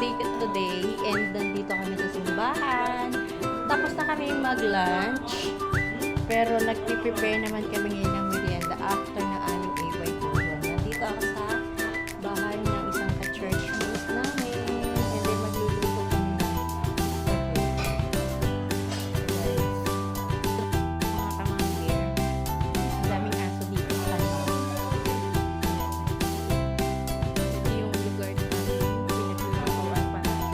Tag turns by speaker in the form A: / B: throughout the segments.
A: birthday ko today and nandito kami sa simbahan. Tapos na kami mag-lunch. Pero nagpiprepare naman kami ngayon ng merienda after ng aming AY program. Nandito ako sa bahay ng isang ka-church mate namin. And then magluluto kami ng mga kamambir. Ang daming aso dito sa kanila. Ito yung lugar na pinaglulutuan pa natin.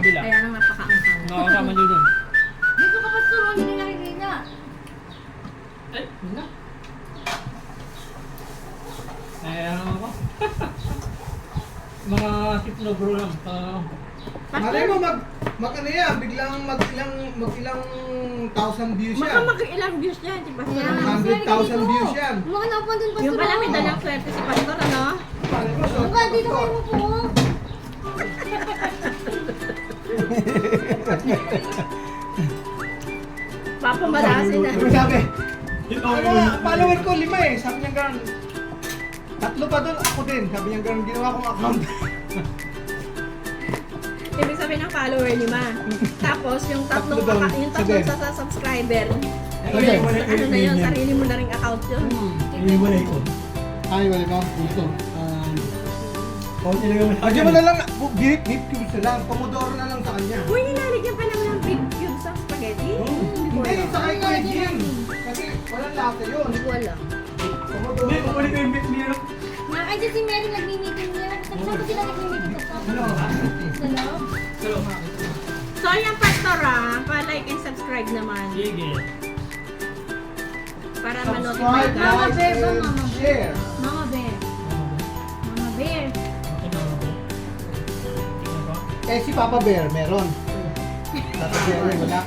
B: Kaya nang napakaangkang.
C: Nakakasama nyo dun.
B: Dito ka pa suruan, hindi nakikita.
C: Ay, wala. Ano ako? Mga tipno bro lang.
D: Malay mo ano yan, biglang mag-ilang thousand views
B: Baka
D: yan.
B: mag-ilang views yan, di ba?
D: 100,000 views yan.
E: Mga napan dun pa
B: Yung pala may dalang swerte si Pastor, ano?
E: Mukha dito kayo mo po.
B: Papamalasin na.
D: Sabi, follower ko 5 eh. Sabi niya gano'n. 3 pa doon, ako din. Sabi niya gano'n, ginawa kong account.
B: Ibig sabihin ng follower ni Ma. Tapos yung tatlong
D: Sabi.
B: sa subscriber.
D: Sabi.
B: Ano na yun, sarili mo na ring account yun.
C: Iiwalay ko.
D: Ay, wala ba? Ito.
C: Kunti lang yung
D: Lagyan mo na lang, beef cubes na lang. Pomodoro na lang sa kanya.
B: Uy, nilalagyan pa lang ng big cubes sa spaghetti.
D: Hindi, sa kay Kuya Jim. Kasi walang lasa yun.
B: Hindi ko alam.
D: Pomodoro.
C: Hindi, kukunin ko yung beef niya.
E: Nakakadya si Mary nag-meeting niya. Saan ba sila nag-meeting sa top?
D: Ano?
E: Sa loob?
B: So, yung Pastor pa-like and subscribe naman.
C: Sige.
B: Para ma-notify
D: Subscribe,
B: ka.
E: Mama
D: like,
E: Bear ba,
D: and
E: Mama Bear?
D: share.
E: Mama Bear. Mama Bear.
D: Eh, si Papa Bear, meron. Tata Jerry, wala.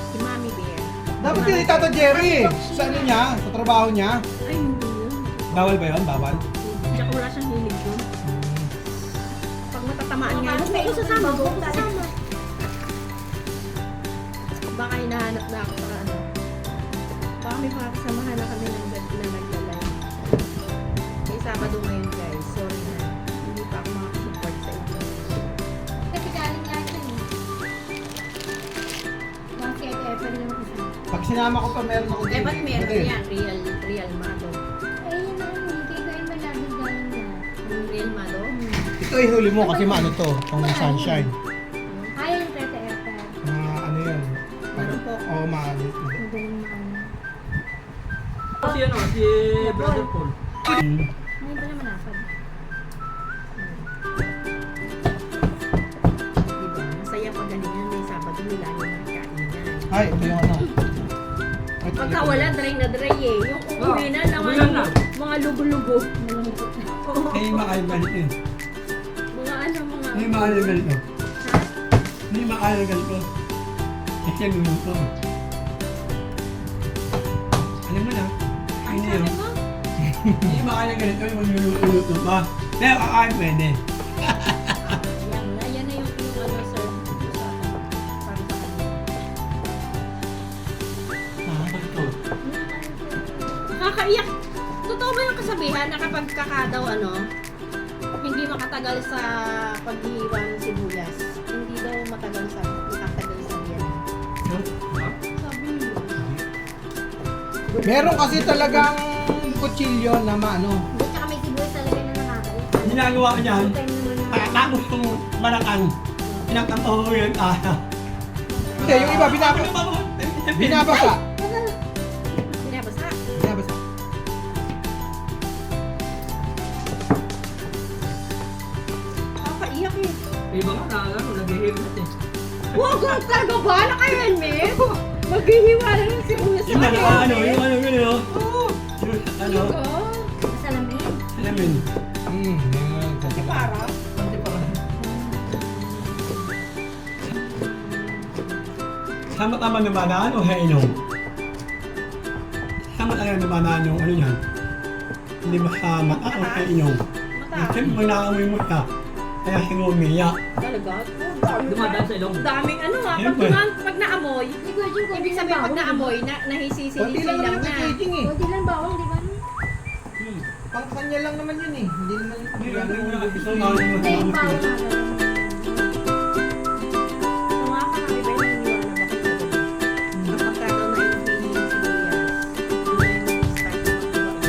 B: Si Mommy Bear.
D: Dapat yun ni Tata Jerry. Sa ano niya? Sa trabaho niya?
B: Ay, hindi yun.
D: Bawal ba yun? Bawal?
B: Tsaka wala siyang hilig yun. Pag matatamaan nga yun, may isasama ko. Baka hinahanap na ako sa ano. Baka may makakasamahan na kami ng na naglalay. May Sabado ngayon guys. Sorry na. Hindi pa ako makakasupport sa inyo.
E: Kasi galing nga siya eh. Kasi ito eh, pwede naman isa.
D: Pag sinama ko pa, meron ako
B: Eh, ba't meron
D: Pwede.
B: yan? Real Mado.
E: Eh, yun na yun. Kaya kain malabig galing na.
B: Yung Real Mado?
D: Ito ihuli mo kasi maano to, pang sunshine.
E: Ayaw yung tete epe.
D: Ano yun?
B: Meron po.
D: Oo, maalit.
E: Madaling maano.
C: Si ano, si Brother Paul.
E: Ngayon pa naman nasad.
B: Diba? Masaya pag ganyan. May Sabado nila yung kainan.
D: Ay, ito yung ano. Ito,
B: Pagka
D: ito.
B: wala, dry na dry eh. Yung uuwi na, naman
C: Ulan na.
B: mga lugo-lugo.
F: Ay, makaiba nito.
B: Mga ano, mga...
F: Hindi makaiba ganito.
B: Ha?
F: Hindi makaiba ganito. Kasi yung luto. Alam mo na.
B: Ang
F: Hindi
B: sabi
F: yun.
B: mo?
F: Hindi makaiba ganito yung magluluto pa. Pero kakain pwede.
B: Yan na yung ano, sir. Sa akin. Para sa kanila. Nakakaiyak. Totoo ba yung kasabihan na kapag kakadaw ano, hindi makatagal sa paghihiwa ng sibuyas? Hindi daw makatagal sa yan. Sabi niyo.
D: Meron kasi talagang kutsilyo na maano.
E: Hindi, tsaka may sibuyas talaga na nakakalit.
F: Ginagawa ko niyan.
E: Full time naman na.
F: Pagkatapos kong malakang. Pinagtampaw ko yung kaya.
D: Hindi, yung iba binabasa. Binabasa.
B: Binabasa.
D: Binabasa.
B: Nakakaiyak eh.
C: Iba nga na, ano, nag-ihimot eh.
B: Wow, ganun talaga ba? Nakayan, me? Maghihiwa na ng sibuyas
F: Yung ano, yung ano, yun, oh.
B: Oo.
F: Yung ano,
E: Masalamin.
F: alamin.
D: Yan.
B: Para?
F: Sama-tama namanaan o hainom? Sama-tama namanaan yung ano yan. Hindi ba sa mata o hainom?
B: Mata.
F: Siyempre, pag nakaamoy mo siya, kaya siya umiyak.
B: Talaga? Dami
C: Dumadaan sa ilong.
B: Daming ano ha.
F: Siyempre.
B: Pag naamoy,
E: Hindi ko yung konti
B: ibig
E: lang
B: sabihin pag
E: bawang,
B: naamoy,
E: di ba?
B: nahisisi-hisi
D: Konti lang
B: lang
D: naman yung
B: na.
D: kikijing eh.
E: Konti lang bawang, di ba?
D: Pang kanya lang naman yun eh. Hindi naman
F: Hindi lang mo na ito,
E: Hindi, yung bawang.
B: Kung nga ka kami ba yung naniniwala ba kayo ba? Kapag ka daw na-inflame yung sibuyas, doon na yung start na maghiwa.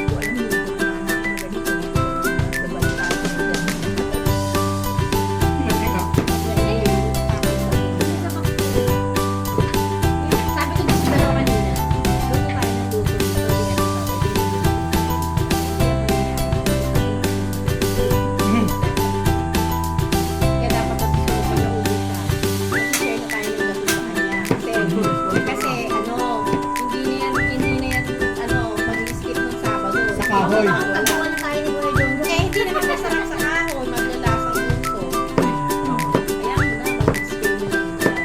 B: Ko alam mo, kung wala na ako na ganito, nabalita ako ng ganito. Sabi ko din sa dalawa kanina, luto tayo ng luto. Kaya dapat at susunod pag nauwi siya, mag-share na tayo ng gato sa kanya. Kasi ano, hindi na yan, mag-skip ng Sabado.
D: Sa kahoy.
E: Pagkawa na tayo ni Kuya Jong.
B: Eh, hindi naman masarap sa kahoy, maglalasang puso. Kaya mo na, mag-skip mo lang dyan.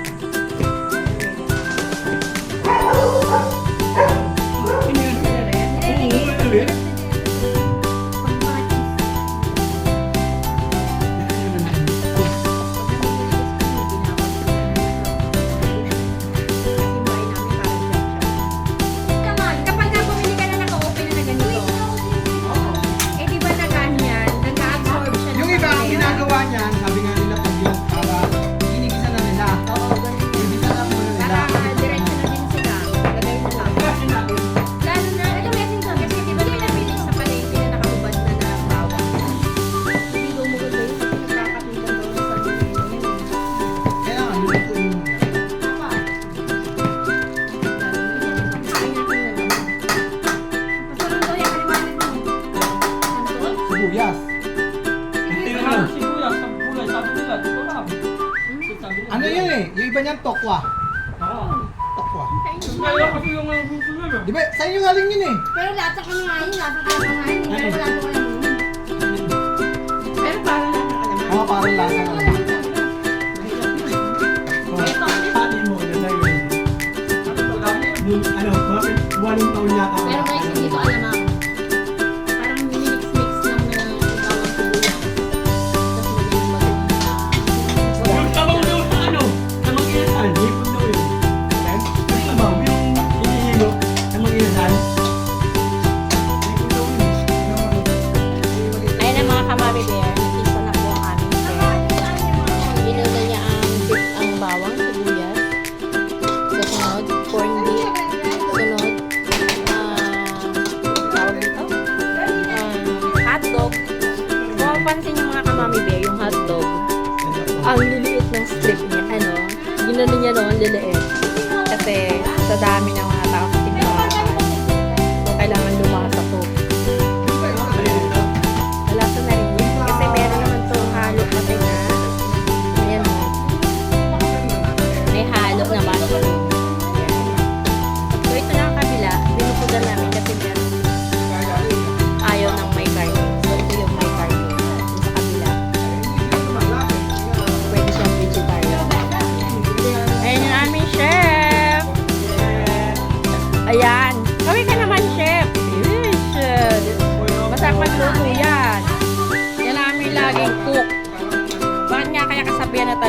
B: Kapag nga bumili ka na naka-open na ganito, eh di ba nag-ano yan, nag-absorb siya ng
D: Yung iba, ang
B: karne.
D: ginagawa niyan, sabi nga nila pag yung para inigisa na nila.
B: Oo, ganun yun.
D: Inigisa na muna nila.
B: Para diretso na din sila. Lagay mo lang. Lalo na, ito mesin ko. Kasi di ba pinabilis sa palengke na nakahubad na na bawang? Hindi lumugod ba yun? Kasi nagkakapitan daw sa sarili nila yun.
D: Kaya nga, luto yung
B: Tama. Kain natin na naman. Pasurong daw yan, kaliwanag mo. Santol?
D: sibuyas.
C: Ano, sibuyas, sa bulay, sabi nila, dito lang. Sabi nila,
D: Ano yun eh? Yung iba niyan, tokwa.
C: Oo.
D: Tokwa.
C: Kaya kasi yung mga gusto nila.
D: Di ba, sa inyo galing yun eh.
E: Pero lahat sa kanya ngayon, lahat sa kanya ngayon. Pero wala ko alam yun.
B: Pero parang nakakalaman.
D: Mga parang lasa
E: Wala
D: ng
E: ko alam yun.
B: Ito,
F: Pati mo, lalagay. Ano, bakit 8 taon yata ako.
B: pero guys, hindi ko alam ah. Parang minimix-mix lang na bawang sibuyas. Tapos lagyan ng bagong
F: Yung sabaw daw sa ano, sa mag-inasan, hipon daw yun. Yung sabaw, yung hinihilo sa mag-inasan. Hipon daw yun.
B: Ayun ang mga kamami bear, nagtisa na po ang aming share. Ginula niya ang bawang, sibuyas. Susunod, corn beef. Sunod, tawag dito? Hotdog. Kung mapansin yung mga kamami bear, yung hotdog, ang liliit ng strip niya, ginano niya no, ang liliit. Kasi sa dami ng mga tao sa tindahan, kung kailangan lumasa to. Malasa na rin yun. Kasi meron naman itong halo pati na. Ayan o.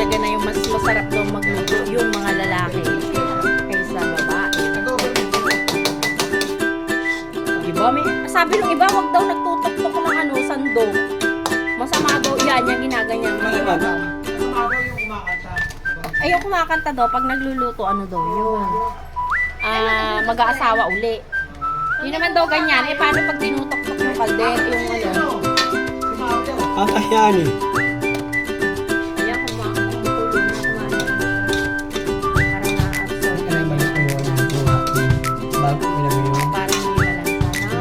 A: talaga na yung mas masarap daw magluto yung mga lalaki kaysa babae. Diba? Sabi nung iba, wag daw nagtutok-tok ng ano, sandok. Masama daw yan, yung ginaganyan.
D: Umaga yung kumakanta.
A: Ay, yung kumakanta daw, pag nagluluto, ano daw yun? Mag-aasawa uli. Yun naman daw ganyan. Eh, paano pag tinutok-tok yung kaldet, yung ano?
F: Ang kahyan eh.
A: Kaya kumukulo na, kumain. Parang na-absorb.
F: Ano yung balik ko yun? Bago ilagay yun.
A: Parang hindi malansa na.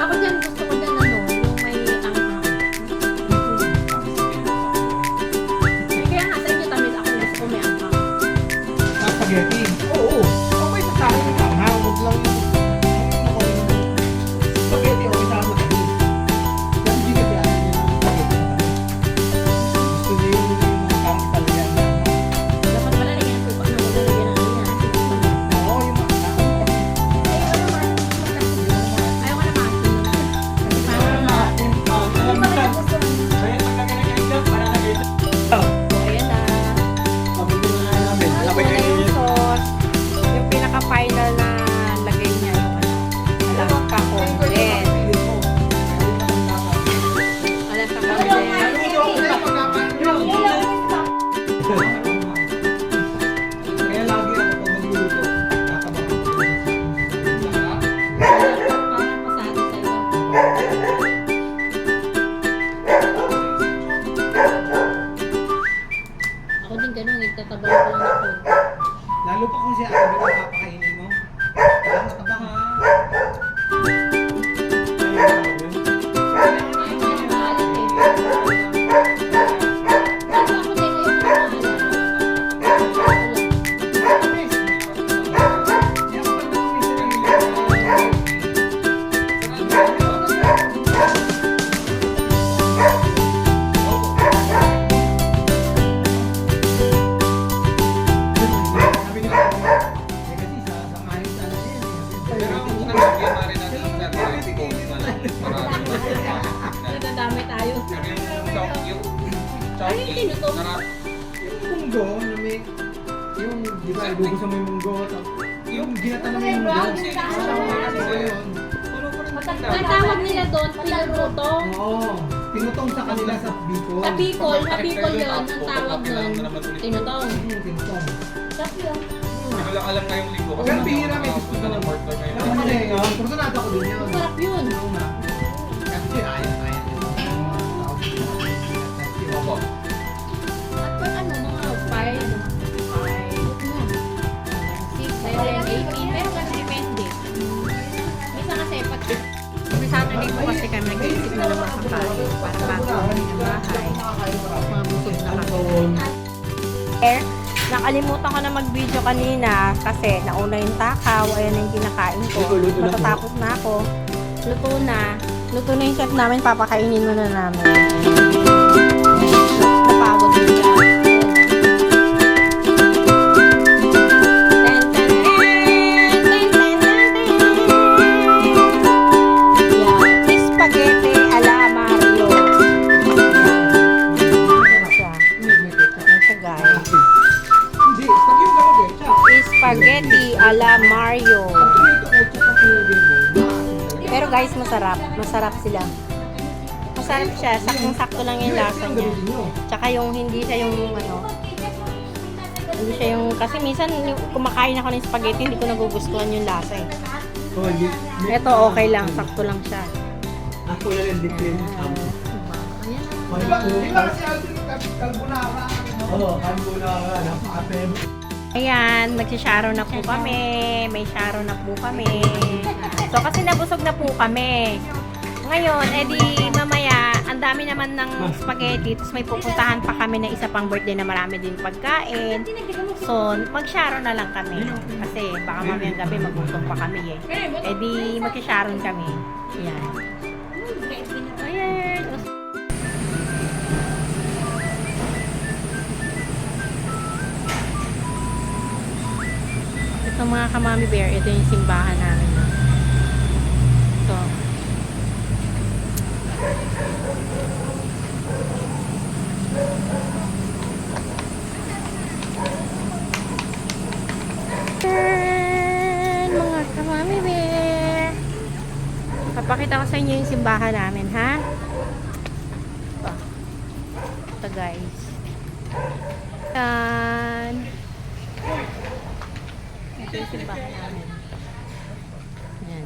A: Ako dyan, gusto ko dyan ano, yung may anghang. Kaya nga sa inyo tamis, ako gusto ko may anghang.
D: Spaghetti. Oo. Okay sa akin yung anghang. Huwag lang yung... Spaghetti, okay sa akin. Yan, hindi kasi akin yung spaghetti. Gusto niya yung mga parang Italian na.
A: Dapat pala lagyan ko ano, lalagyan ng ganyan.
D: Oo, yung mga...
A: Ayaw ko na maasin. So, ayan na. Ito na yung sauce. Yung pinaka-final na lagay niya yung ano, alaska condensed. Alaska condensed.
D: Kaya lagi ako pag magluluto. Nakabang ako.
A: Parang pasado sa'yo. Ako din ganun, nagtatabang ko lang ako.
D: Lalo pa kung siya ako yung papakainin mo. Ang abang ha. Sabi nila ako, eh kasi sa kahit ano yun.
A: Nagdadamay tayo. Ano yung tinutong?
D: Yung munggo na may, yung, di ba, ibubusan mo yung munggo, yung ginatan mo yung munggo. Yun.
A: Ang tawag nila doon, pinurutong.
D: Oo. Tinutong sa kanila sa Bicol.
A: Sa Bicol yun, ang tawag doon, tinutong.
D: Tinutong.
C: Hindi ko lang alam ngayong linggo.
D: Pero bihira may gusto
C: Punta ng partner ngayon.
D: Ako na yun. Kursunado ako din yun.
A: Sarap yun.
D: Oo nga. Kasi ayaw.
C: Opo.
A: At pag ano, mga 5, 6, 7, 18, pero kasi depende. Minsan kasi pag may Saturday po kasi kami nag-iisip na naman sa kain para bago kami ng bahay. Mga busog na kami. Nakalimutan ko na mag-video kanina kasi nauna yung takaw, ayan na yung kinakain ko. Matatapos na ako. Luto na. Luto na yung chef namin, papakainin muna namin. Napagod din siya. Yan. Spaghetti ala Mario. Yan siya. Yan siya, guys.
D: Hindi. Pag yung gano'n din, siya.
A: Spaghetti ala Mario.
D: Pag tomato ketchup ang pinagay mo,
A: Pero guys, masarap. Masarap sila. Masarap siya. Saktong-sakto lang yung lasa niya. Tsaka yung hindi siya yung ano. Hindi siya yung... Kasi minsan yung kumakain ako ng spaghetti, hindi ko nagugustuhan yung lasa eh.
F: Oh, hindi.
A: Ito okay lang. Sakto lang siya.
F: Ako na rin din.
D: Di ba kasi Alvin Carbonara?
F: Oo, carbonara. Napaka-pem.
A: Ayan, nagsisharo na po kami. May sharo na po kami. So, kasi nabusog na po kami. Ngayon, edi mamaya,
B: ang dami naman ng spaghetti. Tapos may pupuntahan pa kami na isa pang birthday na marami din pagkain. So, mag-sharon na lang kami. Kasi baka mamayang gabi magutom pa kami eh. Eh di mag-sharon kami. Yan. Ayan. Ito mga kamami bear, ito yung simbahan namin. No? Ito. Ayan, mga kamami bear. Papakita ko sa inyo yung simbahan namin, ha? Ito. Ito guys. Yan. Ito yung simbahan namin. Yan.